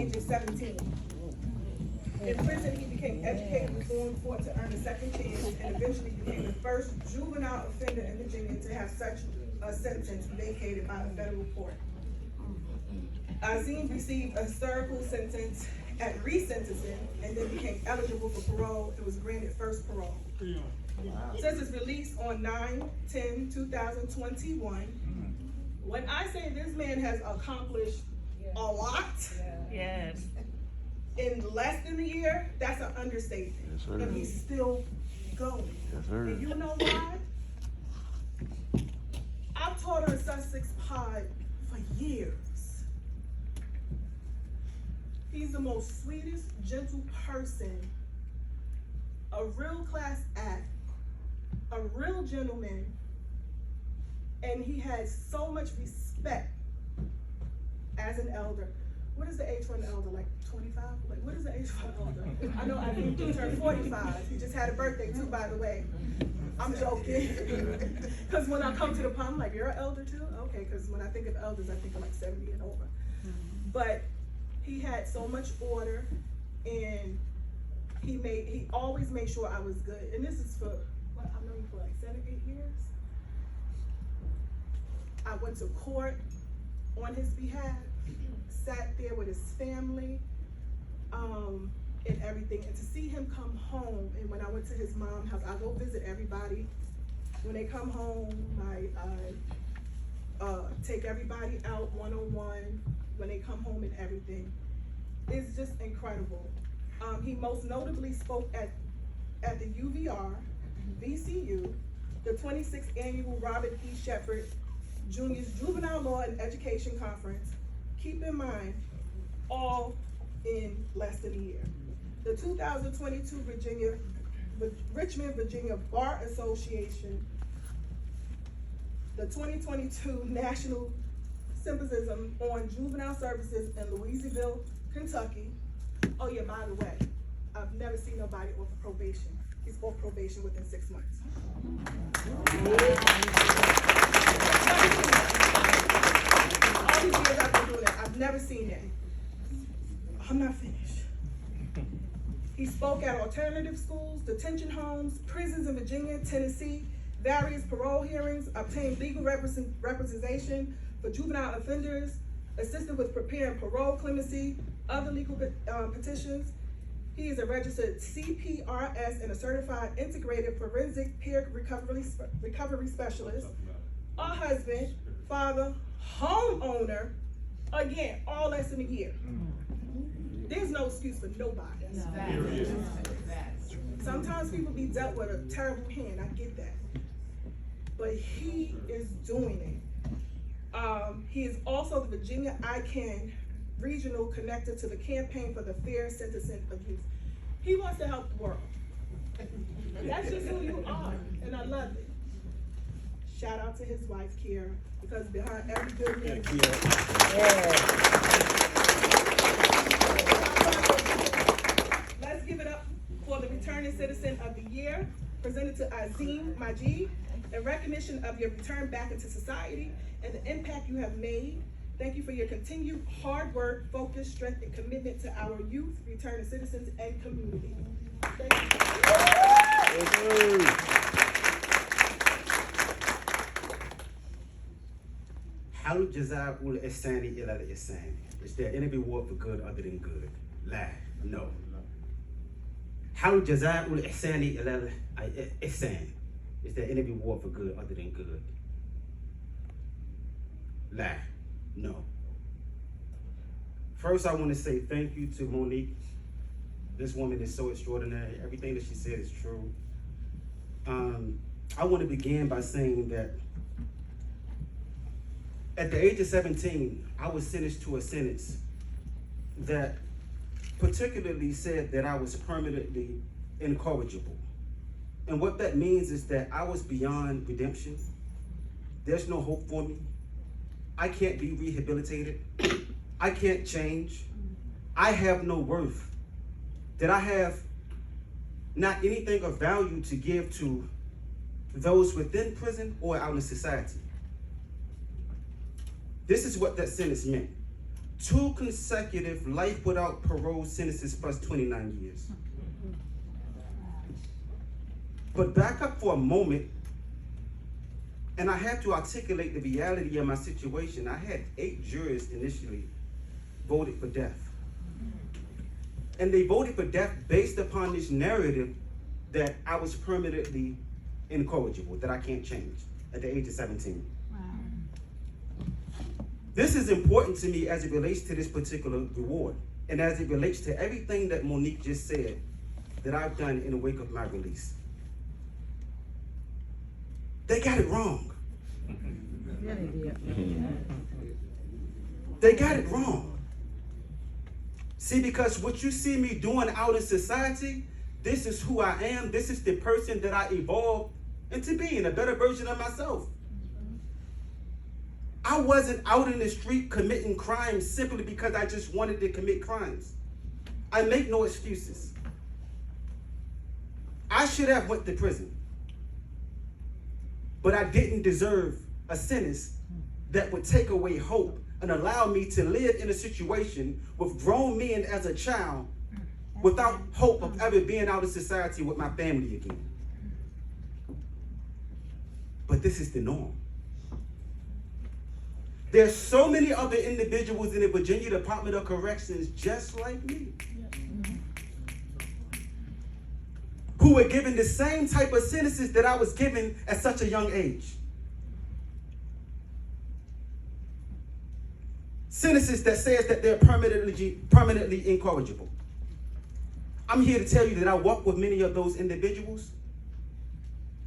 age of 17. In prison, he became educated, reformed, fought to earn a second chance, and eventually became the first juvenile offender in Virginia to have such a sentence vacated by a federal court. Azeem received a historical sentence at resentencing and then became eligible for parole. It was granted first parole. Since his release on 9/10/2021, when I say this man has accomplished a lot, Yes. in less than a year, that's an understatement. Yes, sir. And he's still going. Yes, sir. And you know why? I've taught her Sussex Pod for years. He's the most sweetest, gentle person, a real class act, a real gentleman, and he has so much respect as an elder. What is the age for an elder? Like 25? Like, what is the age for an elder? I know I think he turned 45. He just had a birthday too, by the way. I'm joking. Because when I come to the pub, I'm like, you're an elder too? Okay, because when I think of elders, I think of like 70 and over. But he had so much order, and he always made sure I was good. And this is for, what, I've known him for like 7, 8 years. I went to court on his behalf, sat there with his family, and everything. And to see him come home, and when I went to his mom's house, I go visit everybody. When they come home, I take everybody out one-on-one when they come home and everything. It's just incredible. He most notably spoke at the UVR, VCU, the 26th annual Robert E. Shepherd Jr.'s Juvenile Law and Education Conference. Keep in mind, all in less than a year. The 2022 Richmond, Virginia Bar Association, the 2022 National Symposium on Juvenile Services in Louisville, Kentucky. Oh yeah, by the way, I've never seen nobody off of probation. He's off probation within 6 months. All these years I've been doing it, I've never seen that. I'm not finished. He spoke at alternative schools, detention homes, prisons in Virginia, Tennessee, various parole hearings, obtained legal representation for juvenile offenders, assisted with preparing parole, clemency, other legal petitions. He is a registered CPRS and a certified integrated forensic peer recovery specialist, a husband, father, homeowner, again, all less than a year. There's no excuse for nobody. Sometimes people be dealt with a terrible hand, I get that. But he is doing it. He is also the Virginia ICANN regional connector to the campaign for the fair sentencing of youth. He wants to help the world. That's just who you are, and I love it. Shout out to his wife, Kiera, because behind every good man, let's give it up for the returning citizen of the year, presented to Azeem Majeed, in recognition of your return back into society and the impact you have made. Thank you for your continued hard work, focus, strength, and commitment to our youth, returning citizens, and community. Thank you. Hal Jazaa'ul Ihsani ila al-Ihsan. Is there any reward for good other than good? La, no. Hal Jazaa'ul Ihsani ila al-Ihsan. Is there any reward for good other than good? La, no. First, I want to say thank you to Monique. This woman is so extraordinary. Everything that she said is true. I want to begin by saying that at the age of 17, I was sentenced to a sentence that particularly said that I was permanently incorrigible. And what that means is that I was beyond redemption. There's no hope for me. I can't be rehabilitated. I can't change. I have no worth. That I have not anything of value to give to those within prison or out in society. This is what that sentence meant. 2 consecutive life without parole sentences plus 29 years. But back up for a moment, and I have to articulate the reality of my situation. I had 8 jurors initially voted for death. And they voted for death based upon this narrative that I was permanently incorrigible, that I can't change at the age of 17. Wow. This is important to me as it relates to this particular reward, and as it relates to everything that Monique just said that I've done in the wake of my release. They got it wrong. Yeah, they did. They got it wrong. See, because what you see me doing out in society, this is who I am. This is the person that I evolved into being, a better version of myself. I wasn't out in the street committing crimes simply because I just wanted to commit crimes. I make no excuses. I should have went to prison, but I didn't deserve a sentence that would take away hope and allow me to live in a situation with grown men as a child without hope of ever being out in society with my family again. But this is the norm. There's so many other individuals in the Virginia Department of Corrections just like me who were given the same type of sentences that I was given at such a young age. Sentences that says that they're permanently incorrigible. I'm here to tell you that I walk with many of those individuals.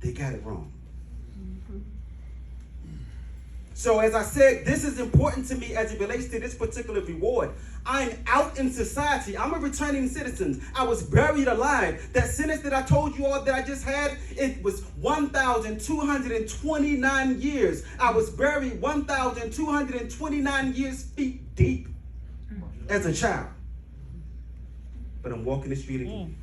They got it wrong. So as I said, this is important to me as it relates to this particular reward. I'm out in society. I'm a returning citizen. I was buried alive. That sentence that I told you all that I just had, it was 1,229 years. I was buried 1,229 years feet deep as a child. But I'm walking the street again.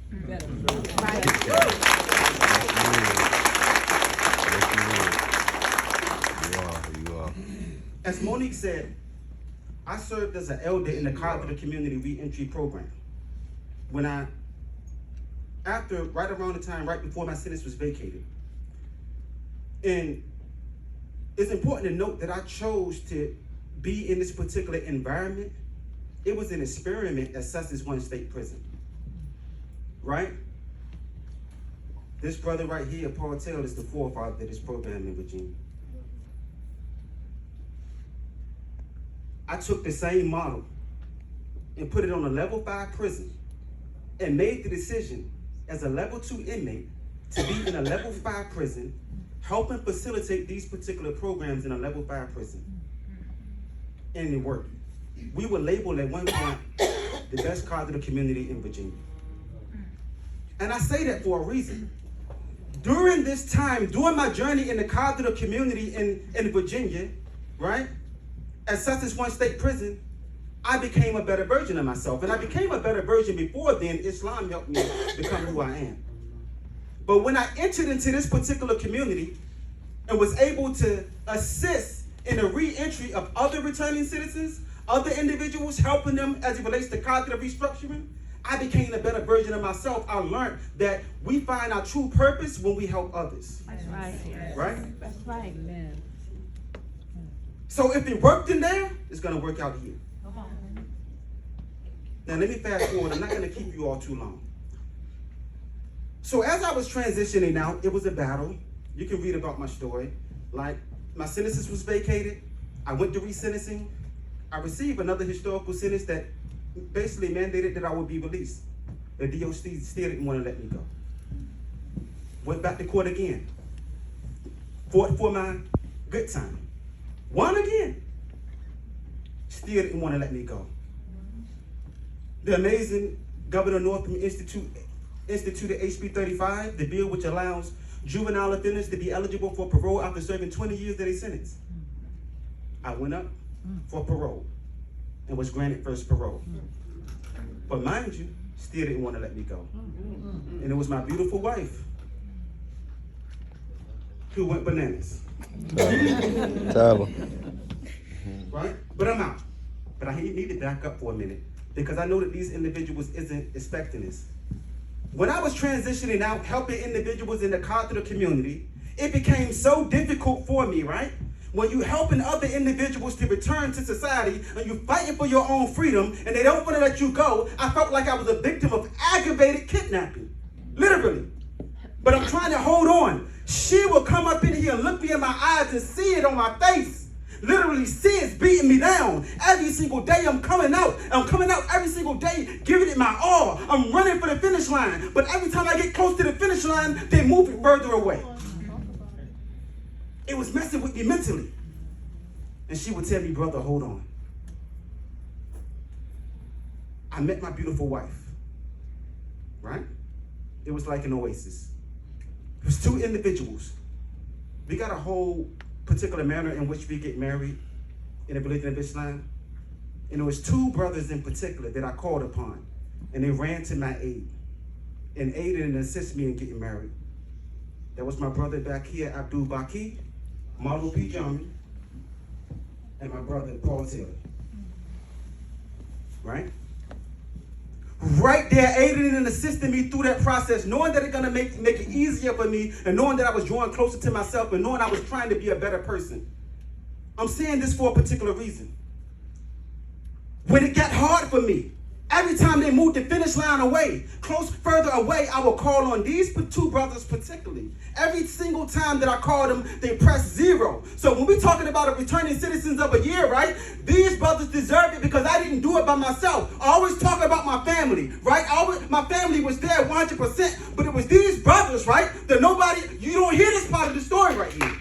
As Monique said, I served as an elder in the Cognitive Community Reentry program. Right around the time, right before my sentence was vacated. And it's important to note that I chose to be in this particular environment. It was an experiment at Sussex One State Prison, right? This brother right here, Paul Taylor, is the forefather of this program in Virginia. I took the same model and put it on a level 5 prison and made the decision as a level 2 inmate to be in a level 5 prison, helping facilitate these particular programs in a level 5 prison. And it worked. We were labeled at one point the best cognitive community in Virginia. And I say that for a reason. During this time, during my journey in the cognitive community in Virginia, right? At Sussex One State Prison, I became a better version of myself. And I became a better version before then. Islam helped me become who I am. But when I entered into this particular community and was able to assist in the re-entry of other returning citizens, other individuals, helping them as it relates to cognitive restructuring, I became a better version of myself. I learned that we find our true purpose when we help others. That's right. Right? That's right, man. So if it worked in there, it's going to work out here. Now let me fast forward. I'm not going to keep you all too long. So as I was transitioning out, it was a battle. You can read about my story. Like, my sentences was vacated. I went to resentencing. I received another historical sentence that basically mandated that I would be released. The DOC still didn't want to let me go. Went back to court again. Fought for my good time. Won again. Still didn't want to let me go. The amazing Governor Northam instituted HB 35, the bill which allows juvenile offenders to be eligible for parole after serving 20 years of their sentence. I went up for parole and was granted first parole. But mind you, still didn't want to let me go. And it was my beautiful wife who went bananas. Terrible. Right? But I'm out. But I need to back up for a minute because I know that these individuals isn't expecting this. When I was transitioning out, helping individuals in the Catholic community, it became so difficult for me, right? When you helping other individuals to return to society and you fighting for your own freedom and they don't want to let you go, I felt like I was a victim of aggravated kidnapping. Literally. But I'm trying to hold on. She will come up in here and look me in my eyes and see it on my face. Literally see it's beating me down. Every single day I'm coming out. I'm coming out every single day, giving it my all. I'm running for the finish line. But every time I get close to the finish line, they move it further away. It was messing with me mentally. And she would tell me, brother, hold on. I met my beautiful wife. Right? It was like an oasis. It was two individuals. We got a whole particular manner in which we get married in the religion of Islam. And it was two brothers in particular that I called upon. And they ran to my aid and aided and assisted me in getting married. That was my brother back here, Abdul Baki, Model P. John, and my brother, Paul Taylor. Right? Right there, aiding and assisting me through that process, knowing that it's gonna make it easier for me, and knowing that I was drawing closer to myself, and knowing I was trying to be a better person. I'm saying this for a particular reason. When it got hard for me, every time they moved the finish line away, further away, I would call on these two brothers particularly. Every single time that I called them, they pressed 0. So when we're talking about a returning citizens of a year, right? These brothers deserve it because I didn't do it by myself. I always talk about my family, right? My family was there 100%, but it was these brothers, right? That you don't hear this part of the story right here.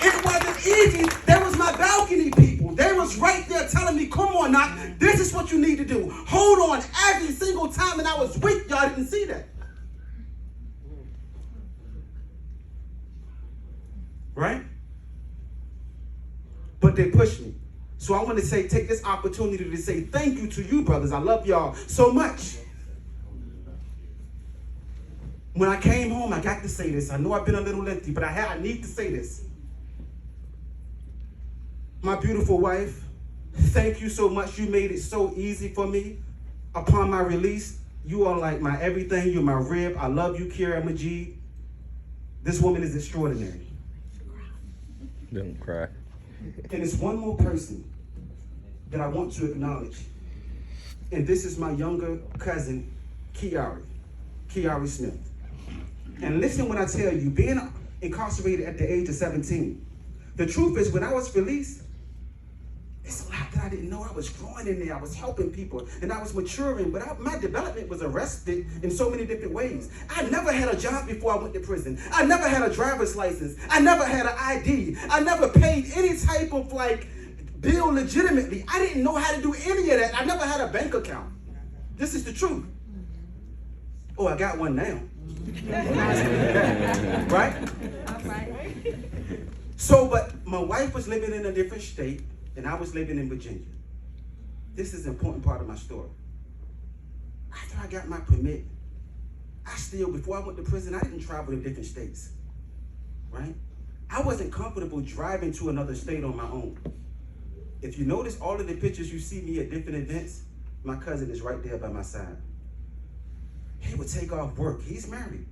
It wasn't easy. There was my balcony people. They was right there telling me, come on, Knock, this is what you need to do. Hold on every single time, and I was weak. Y'all didn't see that. Right? But they pushed me. So I want to take this opportunity to say thank you to you, brothers. I love y'all so much. When I came home, I got to say this. I know I've been a little lengthy, but I need to say this. My beautiful wife, thank you so much. You made it so easy for me. Upon my release, you are like my everything. You're my rib. I love you, Kira Majeed. This woman is extraordinary. Don't cry. And it's one more person that I want to acknowledge. And this is my younger cousin, Kiari Smith. And listen when I tell you, being incarcerated at the age of 17, the truth is when I was released, it's a lot that I didn't know. I was growing in there. I was helping people, and I was maturing, but my development was arrested in so many different ways. I never had a job before I went to prison. I never had a driver's license. I never had an ID. I never paid any type of bill legitimately. I didn't know how to do any of that. I never had a bank account. This is the truth. Oh, I got one now. Right? So, but my wife was living in a different state, and I was living in Virginia. This is an important part of my story. After I got my permit, before I went to prison, I didn't travel to different states, right? I wasn't comfortable driving to another state on my own. If you notice all of the pictures you see me at different events, my cousin is right there by my side. He would take off work. He's married.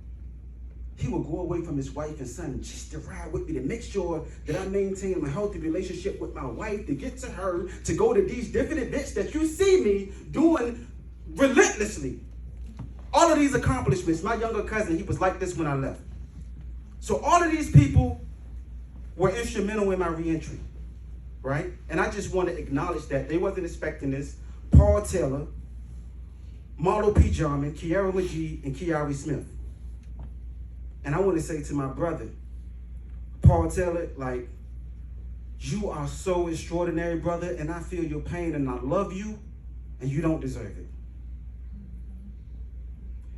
He would go away from his wife and son just to ride with me to make sure that I maintain a healthy relationship with my wife, to get to her, to go to these different events that you see me doing relentlessly. All of these accomplishments, my younger cousin, he was like this when I left. So all of these people were instrumental in my reentry, right? And I just want to acknowledge that they wasn't expecting this. Paul Taylor, Marlo P. Jarman, Kiara Majeed, and Kiari Smith. And I want to say to my brother, Paul Taylor, you are so extraordinary, brother, and I feel your pain, and I love you, and you don't deserve it.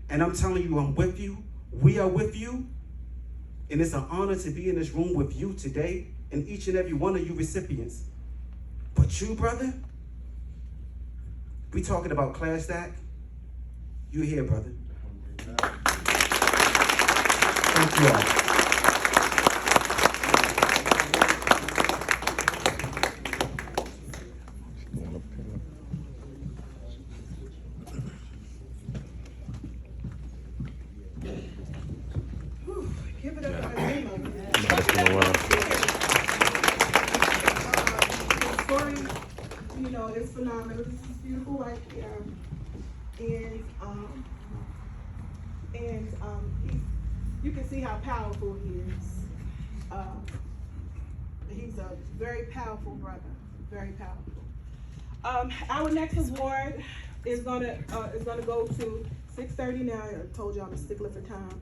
And I'm telling you, I'm with you. We are with you. And it's an honor to be in this room with you today, and each and every one of you recipients. But you, brother, we talking about class act. You here, brother. Thank you all. Give it up for Azeem. It's been a while. The story, you know, is phenomenal. This is beautiful right here. And you can see how powerful he is. He's a very powerful brother, very powerful. Our next award is gonna go to 6:30 now. I told you I'm a stickler for time.